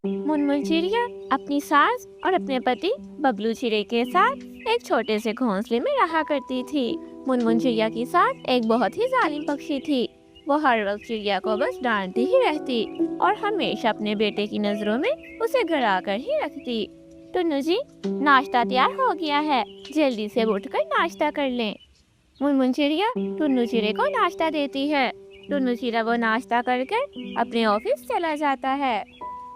मुनमुन चिड़िया अपनी सास और अपने पति बबलू चिड़ै के साथ एक छोटे से घोंसले में रहा करती थी। मुनमुन चिड़िया की सास एक बहुत ही जालिम पक्षी थी। वो हर वक्त चिड़िया को बस डांटती ही रहती और हमेशा अपने बेटे की नजरों में उसे घिरा कर ही रखती। टुन्नू जी, नाश्ता तैयार हो गया है, जल्दी से उठकर नाश्ता कर लें। मुनमुन चिड़िया टुन्नू चिड़ै को नाश्ता देती है। टुन्नू चिड़ै वो नाश्ता कर अपने ऑफिस चला जाता है।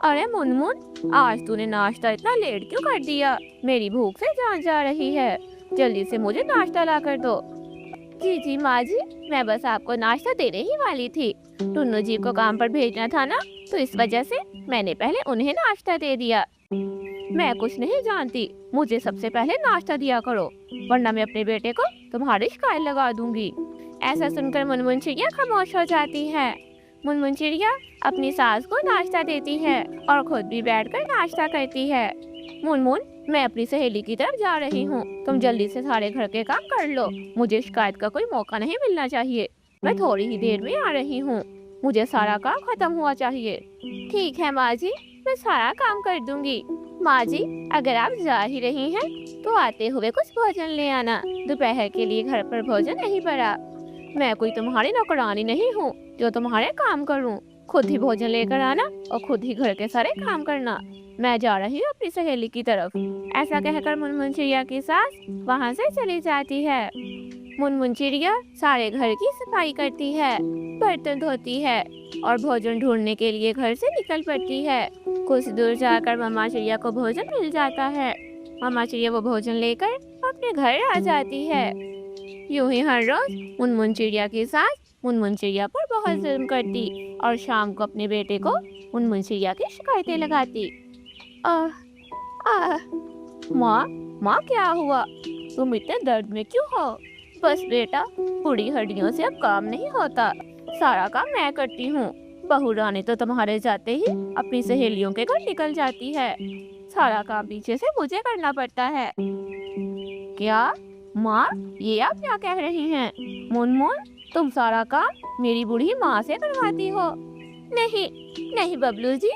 अरे मुनमुन, आज तूने नाश्ता इतना लेट क्यों कर दिया? मेरी भूख से जान जा रही है, जल्दी से मुझे नाश्ता ला कर दो। जी जी माँ जी, मैं बस आपको नाश्ता देने ही वाली थी। टुन्नू जी को काम पर भेजना था ना, तो इस वजह से मैंने पहले उन्हें नाश्ता दे दिया। मैं कुछ नहीं जानती, मुझे सबसे पहले नाश्ता दिया करो, वरना मैं अपने बेटे को तुम्हारी शिकायत लगा दूंगी। ऐसा सुनकर मुनमुन चिड़िया खामोश हो जाती है। मुनमुन चिड़िया अपनी सास को नाश्ता देती है और खुद भी बैठकर नाश्ता करती है। मुनमुन, मैं अपनी सहेली की तरफ जा रही हूँ, तुम जल्दी से सारे घर के काम कर लो, मुझे शिकायत का कोई मौका नहीं मिलना चाहिए। मैं थोड़ी ही देर में आ रही हूँ, मुझे सारा काम खत्म हुआ चाहिए। ठीक है माँ जी, मैं सारा काम कर दूंगी। माँ जी, अगर आप जा ही रही हैं, तो आते हुए कुछ भोजन ले आना, दोपहर के लिए घर पर भोजन नहीं पड़ा। मैं कोई तुम्हारी नौकरानी नहीं हूँ जो तुम्हारे काम करूँ। खुद ही भोजन लेकर आना और खुद ही घर के सारे काम करना। मैं जा रही हूँ अपनी सहेली की तरफ। ऐसा कहकर मुनमुन चिड़िया की सास वहाँ से चली जाती है। मुनमुन चिड़िया सारे घर की सफाई करती है, बर्तन धोती है और भोजन ढूंढने के लिए घर से निकल पड़ती है। कुछ दूर जाकर मम्मा चिड़िया को भोजन मिल जाता है। मम्मा चिड़िया वो भोजन लेकर अपने घर आ जाती है। यूं ही हर रोज मुनमुन चिड़िया की सास मुनमुन चिड़िया पर बहुत जुल्म करती और शाम को अपने बेटे को मुनमुन चिड़िया की शिकायतें लगाती। आह आह, माँ माँ, क्या हुआ? तुम इतने दर्द में क्यों हो? बस बेटा, बूढ़ी हड्डियों से अब काम नहीं होता, सारा काम मैं करती हूँ। बहू रानी तो तुम्हारे जाते ही अपनी सहेलियों के घर निकल जाती है, सारा काम पीछे से मुझे करना पड़ता है। क्या माँ, ये आप क्या कह रही हैं? मुनमुन, तुम सारा काम मेरी बूढ़ी माँ से करवाती हो? नहीं नहीं बबलू जी,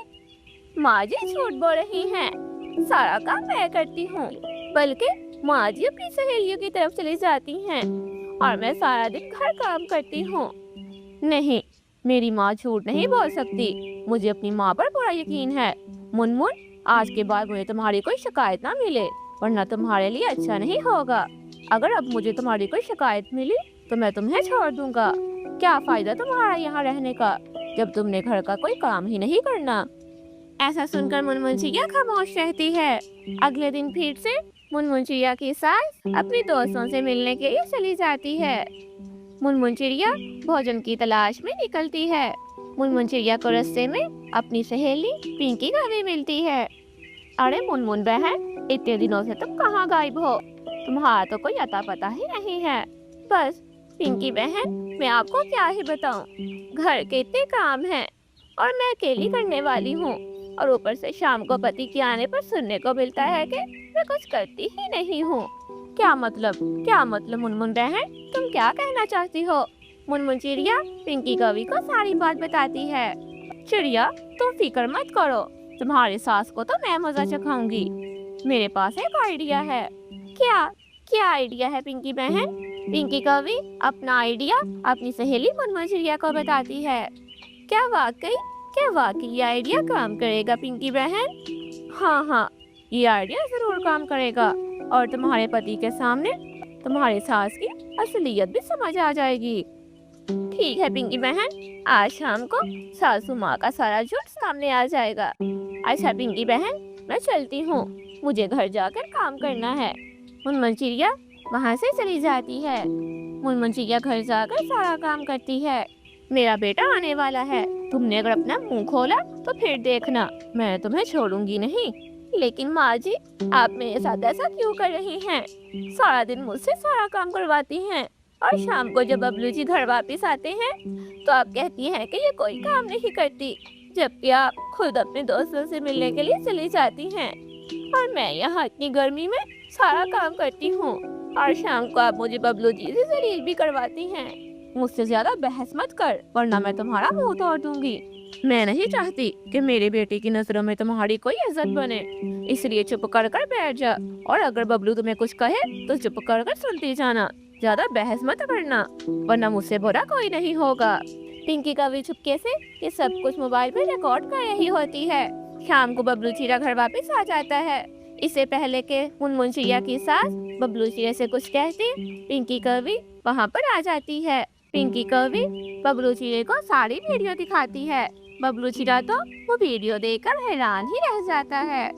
माँ जी झूठ बोल रही हैं, सारा काम मैं करती हूँ, बल्कि माँ जी अपनी सहेलियों की तरफ चली जाती हैं और मैं सारा दिन घर काम करती हूँ। नहीं, मेरी माँ झूठ नहीं बोल सकती, मुझे अपनी माँ पर पूरा यकीन है। मुनमुन, आज के बाद मुझे तुम्हारी कोई शिकायत ना मिले, वरना तुम्हारे लिए अच्छा नहीं होगा। अगर अब मुझे तुम्हारी कोई शिकायत मिली तो मैं तुम्हें छोड़ दूंगा। क्या फायदा तुम्हारा यहाँ रहने का, जब तुमने घर का कोई काम ही नहीं करना। ऐसा सुनकर मुनमुन चिड़िया खामोश रहती है। अगले दिन फिर से मुनमुन चिड़िया की सास अपनी दोस्तों से मिलने के लिए चली जाती है। मुनमुन चिड़िया भोजन की तलाश में निकलती है। मुनमुन चिड़िया को रास्ते में अपनी सहेली पिंकी का भी मिलती है। अरे मुनमुन बहन, इतने दिनों से तुम कहाँ गायब हो? तुम्हारा तो कोई अता पता ही नहीं है। बस पिंकी बहन, मैं आपको क्या ही बताऊं, घर के इतने काम हैं और मैं अकेली करने वाली हूँ, और ऊपर से शाम को पति के आने पर सुनने को मिलता है कि मैं कुछ करती ही नहीं हूँ। क्या मतलब मुनमुन बहन, तुम क्या कहना चाहती हो? मुनमुन चिड़िया पिंकी कवि को सारी बात बताती है। चिड़िया, तुम फिक्र मत करो, तुम्हारी सास को तो मैं मजा चखाऊंगी। मेरे पास एक आइडिया है। क्या क्या आइडिया है पिंकी बहन? पिंकी कवि अपना आइडिया अपनी सहेली मुनमुन चिड़िया को बताती है। क्या वाकई ये आइडिया काम करेगा पिंकी बहन? हाँ, ये आइडिया जरूर काम करेगा और तुम्हारे पति के सामने तुम्हारी सास की असलियत भी समझ आ जाएगी। ठीक है पिंकी बहन, आज शाम को सासू माँ का सारा झूठ सामने आ जाएगा। अच्छा पिंकी बहन, मैं चलती हूँ, मुझे घर जाकर काम करना है। मुनमुन चिड़िया वहाँ से चली जाती है। मुनमुन चिड़िया घर जाकर सारा काम करती है। मेरा बेटा आने वाला है, तुमने अगर अपना मुंह खोला तो फिर देखना, मैं तुम्हें छोड़ूंगी नहीं। लेकिन माँ जी, आप मेरे साथ ऐसा क्यों कर रही हैं? सारा दिन मुझसे सारा काम करवाती हैं और शाम को जब बबलू जी घर वापस आते हैं तो आप कहती हैं कि ये कोई काम नहीं करती, जबकि आप खुद अपने दोस्तों से मिलने के लिए चली जाती हैं और मैं यहाँ इतनी गर्मी में सारा काम करती हूँ और शाम को आप मुझे बबलू जी से जलील भी करवाती हैं। मुझसे ज्यादा बहस मत कर, वरना मैं तुम्हारा मुंह तोड़ दूंगी। मैं नहीं चाहती कि मेरी बेटी की नजरों में तुम्हारी कोई इज्जत बने, इसलिए चुप कर कर बैठ जा। और अगर बबलू तुम्हें कुछ कहे तो चुप कर कर सुनती जाना, ज्यादा बहस मत करना, वरना मुझसे बुरा कोई नहीं होगा। पिंकी कभी चुपके से ये सब कुछ मोबाइल में रिकॉर्ड कर रही होती है। शाम को बबलू चिड़िया घर वापस आ जाता है। इससे पहले के मुनमुन चिड़िया की सास बबलू चिड़िया से कुछ कहती, पिंकी कभी वहाँ पर आ जाती है। पिंकी कभी बबलू चिड़िया को सारी वीडियो दिखाती है। बबलू चिड़ा तो वो वीडियो देखकर हैरान ही रह जाता है।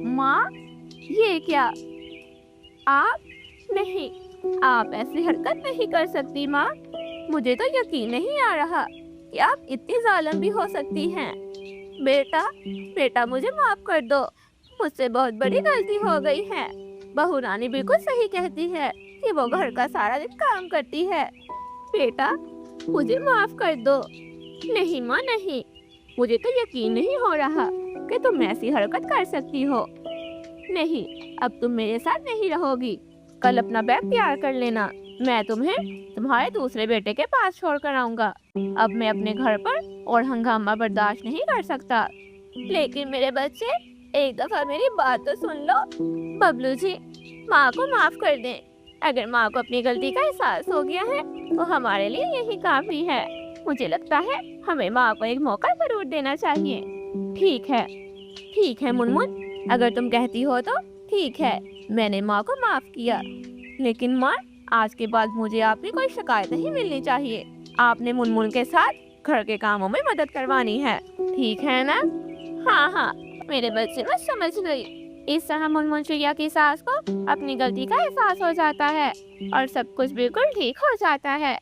माँ, ये क्या? आप नहीं, आप ऐसी हरकत नहीं कर सकती माँ। मुझे तो यकीन नहीं आ रहा कि आप इतनी जालिम भी हो सकती हैं। बेटा मुझे माफ कर दो, मुझसे बहुत बड़ी गलती हो गई है। बहू रानी बिल्कुल सही कहती है कि वो घर का सारा दिन काम करती है। बेटा, मुझे माफ कर दो। नहीं माँ नहीं, मुझे तो यकीन नहीं हो रहा कि तुम ऐसी हरकत कर सकती हो। नहीं, अब तुम मेरे साथ नहीं रहोगी। कल अपना बैग तैयार कर लेना, मैं तुम्हें तुम्हारे दूसरे बेटे के पास छोड़ कर आऊंगा। अब मैं अपने घर पर और हंगामा बर्दाश्त नहीं कर सकता। लेकिन मेरे बच्चे, एक दफा मेरी बात तो सुन लो। बबलू जी, माँ को माफ कर दें। अगर माँ को अपनी गलती का एहसास हो गया है तो हमारे लिए यही काफी है। मुझे लगता है हमें माँ को एक मौका जरूर देना चाहिए। ठीक है मुनमुन, अगर तुम कहती हो तो ठीक है, मैंने माँ को माफ किया। लेकिन माँ, आज के बाद मुझे आपकी कोई शिकायत नहीं मिलनी चाहिए। आपने मुनमुन के साथ घर के कामों में मदद करवानी है, ठीक है ना? हाँ, मेरे बच्चे, मैं समझ गई। इस तरह मुनमुन चिड़िया की सास को अपनी गलती का एहसास हो जाता है और सब कुछ बिल्कुल ठीक हो जाता है।